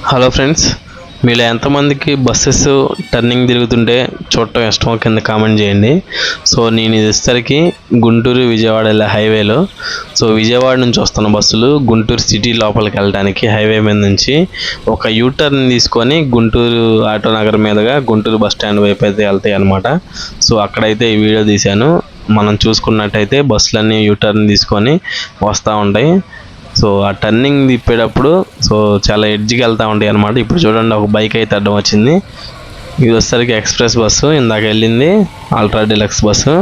Hello friends, మీలో ఎంతమందికి buses turning తిరుగుతుంటే చూడటం ఇష్టమో కింద కామెంట్ చేయండి. సో నేను ఇది వచ్చేసరికి గుంటూరు విజయవాడ వెళ్ళే హైవేలో. సో విజయవాడ నుంచి వస్తున్న బస్సులు గుంటూరు సిటీ లోపలికి వెళ్ళడానికి హైవే మీద నుంచి ఒక యూటర్న్ తీసుకొని గుంటూరు ఆటో నగర్ మీదుగా గుంటూరు బస్ స్టాండ్ వైపు అయితే వెళ్తాయి అనమాట. సో అక్కడైతే ఈ వీడియో తీశాను. మనం చూసుకున్నట్టయితే బస్సులన్నీ యూటర్న్ తీసుకొని వస్తూ ఉంటాయి. సో ఆ టర్నింగ్ తిప్పేటప్పుడు సో చాలా ఎడ్జ్కి వెళ్తూ ఉంటాయి అనమాట. ఇప్పుడు చూడండి, ఒక బైక్ అయితే అడ్డం వచ్చింది. ఇది వచ్చేసరికి ఎక్స్ప్రెస్ బస్సు, ఇందాక వెళ్ళింది అల్ట్రా డీలక్స్ బస్సు.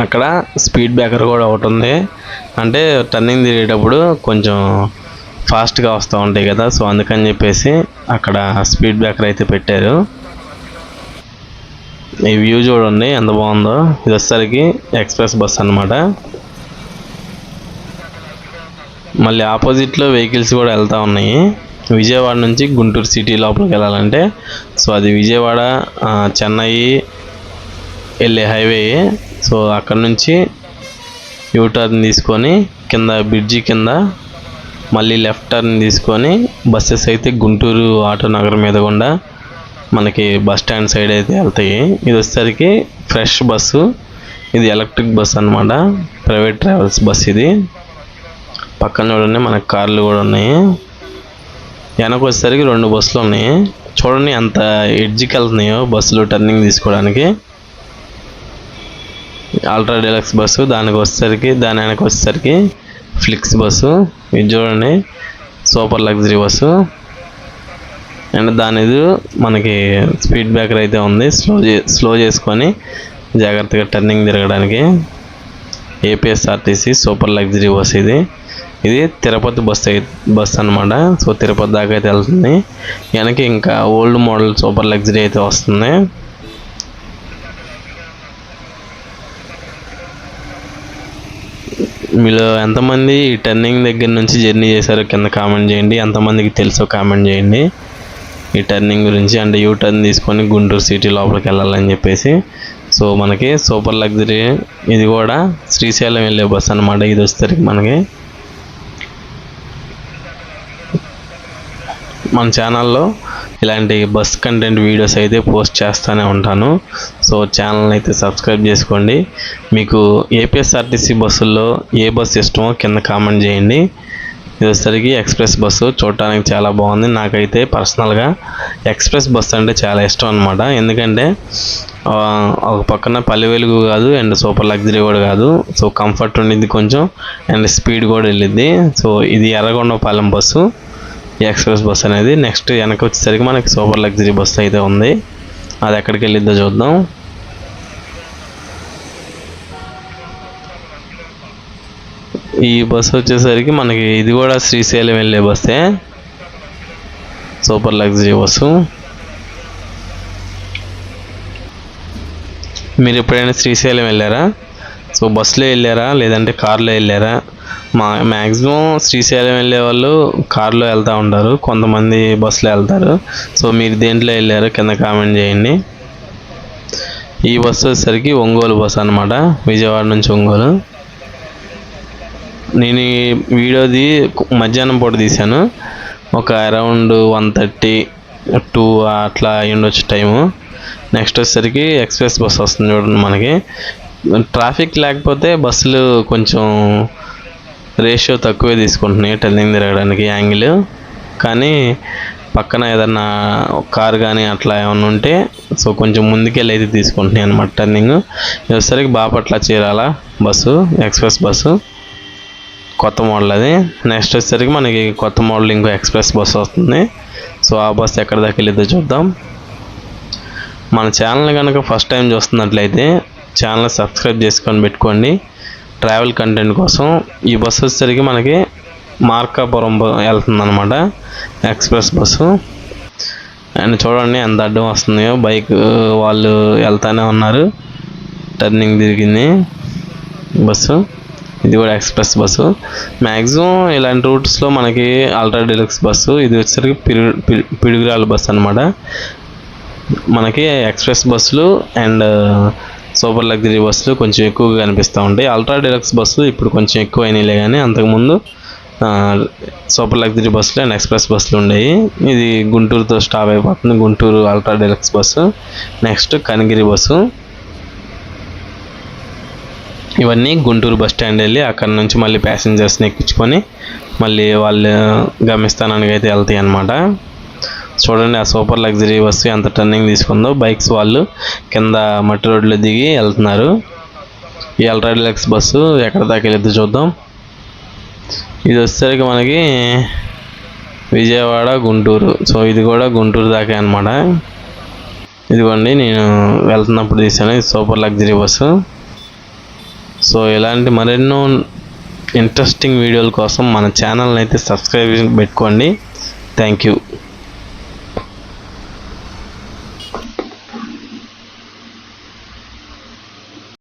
అక్కడ స్పీడ్ బ్రేకర్ కూడా ఒకటి ఉంది, అంటే టర్నింగ్ తిరిగేటప్పుడు కొంచెం ఫాస్ట్గా వస్తూ ఉంటాయి కదా, సో అందుకని చెప్పేసి అక్కడ స్పీడ్ బ్రేకర్ అయితే పెట్టారు. ఈ వ్యూ చూడండి ఎంత బాగుందో. ఇది వచ్చేసరికి ఎక్స్ప్రెస్ బస్ అనమాట. మళ్ళీ ఆపోజిట్లో వెహికల్స్ కూడా వెళ్తూ ఉన్నాయి. విజయవాడ నుంచి గుంటూరు సిటీ లోపలికి వెళ్ళాలంటే సో అది విజయవాడ చెన్నై వెళ్ళే హైవే. సో అక్కడ నుంచి యూటర్న్ తీసుకొని కింద బ్రిడ్జి కింద మళ్ళీ లెఫ్ట్ టర్న్ తీసుకొని బస్సెస్ అయితే గుంటూరు ఆటో నగర్ మీద గుండా మనకి బస్ స్టాండ్ సైడ్ అయితే వెళ్తాయి. ఇది వచ్చేసరికి ఫ్రెష్ బస్సు, ఇది ఎలక్ట్రిక్ బస్ అనమాట, ప్రైవేట్ ట్రావెల్స్ బస్ ఇది. పక్కన చూడండి మనకు కార్లు కూడా ఉన్నాయి. వెనక వచ్చేసరికి 2 బస్సులు ఉన్నాయి. చూడండి ఎంత ఎడ్జ్కి వెళ్తున్నాయో బస్సులు టర్నింగ్ తీసుకోవడానికి. అల్ట్రా డీలక్స్ బస్సు, దాని వెనక వచ్చేసరికి ఫ్లిక్స్ బస్సు. ఇది చూడండి సూపర్ లగ్జరీ బస్సు. అండ్ దాని మనకి స్పీడ్ బ్రేకర్ అయితే ఉంది, స్లో చేసుకొని జాగ్రత్తగా టర్నింగ్ తిరగడానికి. ఏపీఎస్ఆర్టీసీ సూపర్ లగ్జరీ బస్ ఇది తిరుపతి బస్ అనమాట. సో తిరుపతి దాకా అయితే వెళ్తుంది. వెనక ఇంకా ఓల్డ్ మోడల్ సూపర్ లగ్జరీ అయితే వస్తుంది. మీలో ఎంతమంది ఈ టర్నింగ్ దగ్గర నుంచి జర్నీ చేశారో కింద కామెంట్ చేయండి. ఎంతమందికి తెలుసో కామెంట్ చేయండి ఈ టర్నింగ్ గురించి. అంటే యూ టర్న్ తీసుకొని గుంటూరు సిటీ లోపలికి వెళ్ళాలని చెప్పేసి. సో మనకి సూపర్ లగ్జరీ ఇది కూడా శ్రీశైలం వెళ్ళే బస్ అనమాట. ఇది వచ్చేసరికి మనకి మన ఛానల్లో ఇలాంటి బస్ కంటెంట్ వీడియోస్ అయితే పోస్ట్ చేస్తూనే ఉంటాను. సో ఛానల్ని అయితే సబ్స్క్రైబ్ చేసుకోండి. మీకు ఏపీఎస్ఆర్టీసీ బస్సుల్లో ఏ బస్సు ఇష్టమో కింద కామెంట్ చేయండి. ఇది వచ్చేసరికి ఎక్స్ప్రెస్ బస్సు, చూడటానికి చాలా బాగుంది. నాకైతే పర్సనల్గా ఎక్స్ప్రెస్ బస్సు అంటే చాలా ఇష్టం అనమాట. ఎందుకంటే ఒక పక్కన పల్లె వెలుగు కాదు అండ్ సూపర్ లగ్జరీ కూడా కాదు. సో కంఫర్ట్ ఉండిద్ది కొంచెం అండ్ స్పీడ్ కూడా వెళ్ళిద్ది. సో ఇది ఎర్రగొండపాలెం బస్సు, ఎక్స్ప్రెస్ బస్ అనేది. నెక్స్ట్ వెనక వచ్చేసరికి మనకి సూపర్ లగ్జరీ బస్సు అయితే ఉంది. అది ఎక్కడికి వెళ్ళిద్దో చూద్దాం. ఈ బస్సు వచ్చేసరికి మనకి ఇది కూడా శ్రీశైలం వెళ్ళే బస్సే, సూపర్ లగ్జరీ బస్సు. మీరు ఎప్పుడైనా శ్రీశైలం వెళ్ళారా? సో బస్సులో వెళ్ళారా లేదంటే కార్లో వెళ్ళారా? మ్యాక్సిమం శ్రీశైలం వెళ్ళే వాళ్ళు కార్లో వెళ్తూ ఉంటారు, కొంతమంది బస్సులో వెళ్తారు. సో మీరు దేంట్లో వెళ్ళారో కింద కామెంట్ చేయండి. ఈ బస్సు వచ్చేసరికి ఒంగోలు బస్సు అనమాట, విజయవాడ నుంచి ఒంగోలు. నేను ఈ వీడియోది మధ్యాహ్నం పూట తీశాను, ఒక అరౌండ్ 1:30 అట్లా అయ్యుండొచ్చు టైము. నెక్స్ట్ వచ్చేసరికి ఎక్స్ప్రెస్ బస్సు వస్తుంది చూడండి. మనకి ట్రాఫిక్ లేకపోతే బస్సులు కొంచెం రేషియో తక్కువే తీసుకుంటున్నాయి టర్నింగ్ తిరగడానికి యాంగిల్. కానీ పక్కన ఏదన్నా కార్ కానీ అట్లా ఏమన్నా ఉంటే సో కొంచెం ముందుకెళ్ళి అయితే తీసుకుంటున్నాయి అనమాట టర్నింగ్. వచ్చేసరికి Bapatla Chirala bus, express bus, కొత్త మోడల్ అది. నెక్స్ట్ వచ్చేసరికి మనకి కొత్త మోడల్ ఇంకో ఎక్స్ప్రెస్ బస్సు వస్తుంది. సో ఆ బస్సు ఎక్కడ దాకా వెళ్ళిద్దో చూద్దాం. మన ఛానల్ కనుక ఫస్ట్ టైం చూస్తున్నట్లయితే ఛానల్ సబ్స్క్రైబ్ చేసుకొని పెట్టుకోండి ట్రావెల్ కంటెంట్ కోసం. ఈ బస్సు వచ్చేసరికి మనకి మార్కాపురం వెళ్తుంది అనమాట, ఎక్స్ప్రెస్ బస్సు. అండ్ చూడండి ఎంత అడ్డం వస్తుందో, బైక్ వాళ్ళు వెళ్తూనే ఉన్నారు. టర్నింగ్ తిరిగింది బస్సు. ఇది కూడా ఎక్స్ప్రెస్ బస్సు. మ్యాక్సిమం ఇలాంటి రూట్స్లో మనకి అల్ట్రా డీలక్స్ బస్సు, ఇది వచ్చేసరికి పిడుగురాల బస్సు అనమాట. మనకి ఎక్స్ప్రెస్ బస్సులు అండ్ సూపర్ లగ్జరీ బస్సులు కొంచెం ఎక్కువగా కనిపిస్తూ ఉంటాయి. అల్ట్రా డీలక్స్ బస్సులు ఇప్పుడు కొంచెం ఎక్కువ అయినాయిలే, కానీ అంతకుముందు సూపర్ లగ్జరీ బస్సులు అండ్ ఎక్స్ప్రెస్ బస్సులు ఉండేవి. ఇది గుంటూరుతో స్టాప్ అయిపోతుంది, Guntur ultra deluxe bus. Next Kanigiri bus. ఇవన్నీ గుంటూరు బస్ స్టాండ్ వెళ్ళి అక్కడ నుంచి మళ్ళీ ప్యాసింజర్స్ని ఎక్కించుకొని మళ్ళీ వాళ్ళు గమ్యస్థానానికి అయితే వెళ్తాయి అన్నమాట. చూడండి ఆ సూపర్ లగ్జరీ బస్సు ఎంత టర్నింగ్ తీసుకుందో. బైక్స్ వాళ్ళు కింద మట్టి రోడ్లో దిగి వెళ్తున్నారు. ఈ అల్ట్రా డీలక్స్ బస్సు ఎక్కడ దాకా వెళ్ళిద్దో చూద్దాం. ఇది వచ్చేసరికి మనకి విజయవాడ గుంటూరు. సో ఇది కూడా గుంటూరు దాకా అన్నమాట. ఇదిగోండి నేను వెళ్తున్నప్పుడు తీసాను. ఇది సూపర్ లగ్జరీ బస్సు. సో ఇలాంటి మరెన్నో ఇంట్రెస్టింగ్ వీడియోల కోసం మన ఛానల్ని అయితే సబ్స్క్రైబ్ పెట్టుకోండి. Thank you.